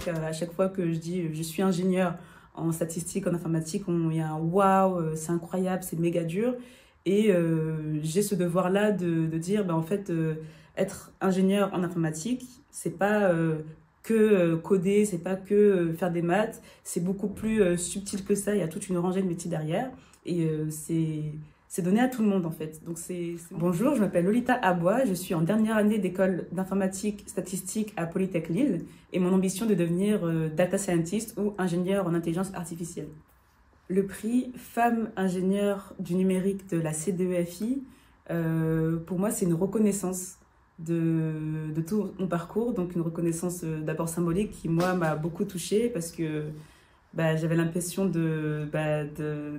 qu'à chaque fois que je dis je suis ingénieur en statistique, en informatique, il y a un waouh, c'est incroyable, c'est méga dur. Et j'ai ce devoir-là de dire, en fait, être ingénieur en informatique, c'est pas que coder, c'est pas que faire des maths, c'est beaucoup plus subtil que ça. Il y a toute une rangée de métiers derrière. Et c'est donné à tout le monde en fait. Donc Bonjour, je m'appelle Lolita Abois, je suis en dernière année d'école d'informatique statistique à Polytech Lille et mon ambition est de devenir data scientist ou ingénieur en intelligence artificielle. Le prix Femme ingénieure du numérique de la CDEFI, pour moi c'est une reconnaissance de tout mon parcours, donc une reconnaissance d'abord symbolique qui moi m'a beaucoup touchée parce que j'avais l'impression de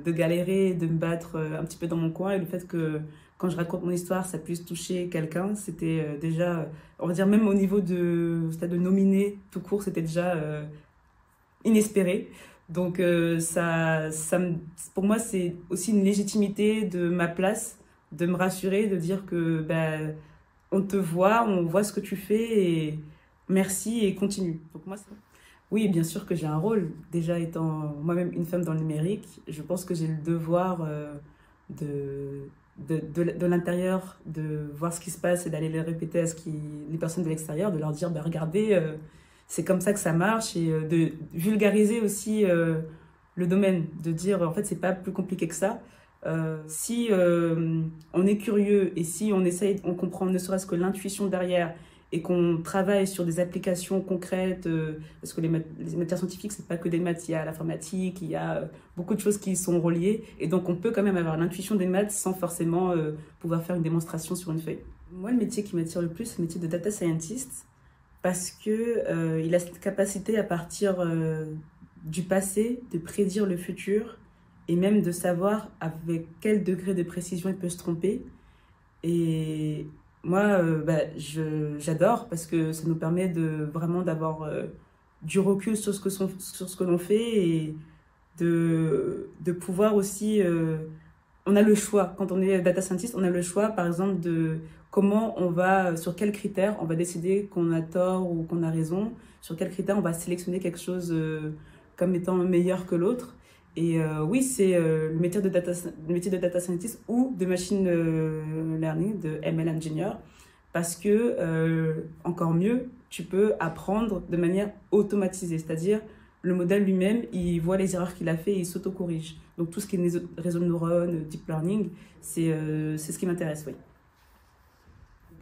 galérer, de me battre un petit peu dans mon coin. Et le fait que quand je raconte mon histoire, ça puisse toucher quelqu'un, c'était déjà, on va dire même au niveau de nominer tout court, c'était déjà inespéré. Donc pour moi, c'est aussi une légitimité de ma place, de me rassurer, de dire que on te voit, on voit ce que tu fais et merci et continue. Donc moi, oui, bien sûr que j'ai un rôle. Déjà étant moi-même une femme dans le numérique, je pense que j'ai le devoir de l'intérieur, de voir ce qui se passe et d'aller le répéter à les personnes de l'extérieur, de leur dire, regardez, c'est comme ça que ça marche, et de vulgariser aussi le domaine, de dire, en fait, c'est pas plus compliqué que ça. Si on est curieux et si on comprend ne serait-ce que l'intuition derrière, et qu'on travaille sur des applications concrètes, parce que les matières scientifiques, c'est pas que des maths, il y a l'informatique, il y a beaucoup de choses qui sont reliées, et donc on peut quand même avoir l'intuition des maths sans forcément pouvoir faire une démonstration sur une feuille. Moi, le métier qui m'attire le plus, c'est le métier de data scientist, parce que il a cette capacité à partir du passé, de prédire le futur, et même de savoir avec quel degré de précision il peut se tromper. Et moi, j'adore parce que ça nous permet vraiment d'avoir du recul sur ce que l'on fait et de pouvoir aussi... on a le choix, quand on est data scientist, on a le choix, par exemple, de sur quels critères on va décider qu'on a tort ou qu'on a raison, sur quels critères on va sélectionner quelque chose comme étant meilleur que l'autre. Et oui, c'est le métier de data scientist ou de machine learning, de ML engineer, parce que, encore mieux, tu peux apprendre de manière automatisée, c'est-à-dire le modèle lui-même, il voit les erreurs qu'il a fait et il s'auto-corrige. Donc tout ce qui est réseau de neurones, deep learning, c'est ce qui m'intéresse, oui.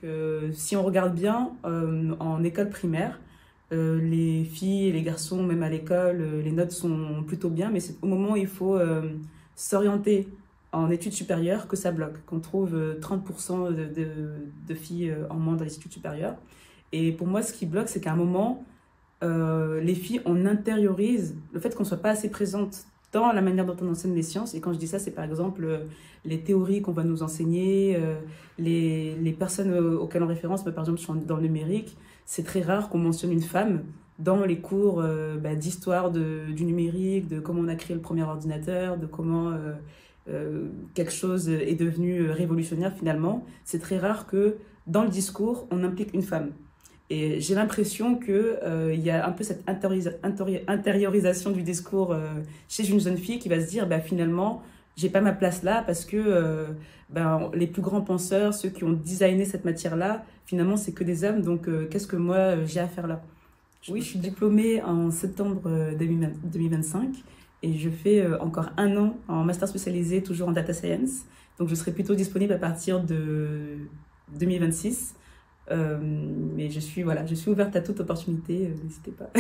Donc, si on regarde bien, en école primaire, les filles et les garçons, même à l'école, les notes sont plutôt bien, mais c'est au moment où il faut s'orienter en études supérieures que ça bloque, qu'on trouve 30% de filles en moins dans les études supérieures. Et pour moi, ce qui bloque, c'est qu'à un moment, les filles, on intériorise le fait qu'on ne soit pas assez présente dans la manière dont on enseigne les sciences. Et quand je dis ça, c'est par exemple les théories qu'on va nous enseigner, les personnes auxquelles on référence, par exemple dans le numérique, c'est très rare qu'on mentionne une femme dans les cours d'histoire du numérique, de comment on a créé le premier ordinateur, de comment quelque chose est devenu révolutionnaire finalement. C'est très rare que dans le discours, on implique une femme. Et j'ai l'impression qu'il y a un peu cette intériorisation du discours chez une jeune fille qui va se dire finalement, j'ai pas ma place là parce que les plus grands penseurs, ceux qui ont designé cette matière-là, finalement, c'est que des hommes. Donc, qu'est-ce que moi, j'ai à faire là? Oui, je suis diplômée en septembre 2025 et je fais encore un an en master spécialisé, toujours en data science. Donc, je serai plutôt disponible à partir de 2026. Mais je suis ouverte à toute opportunité, n'hésitez pas.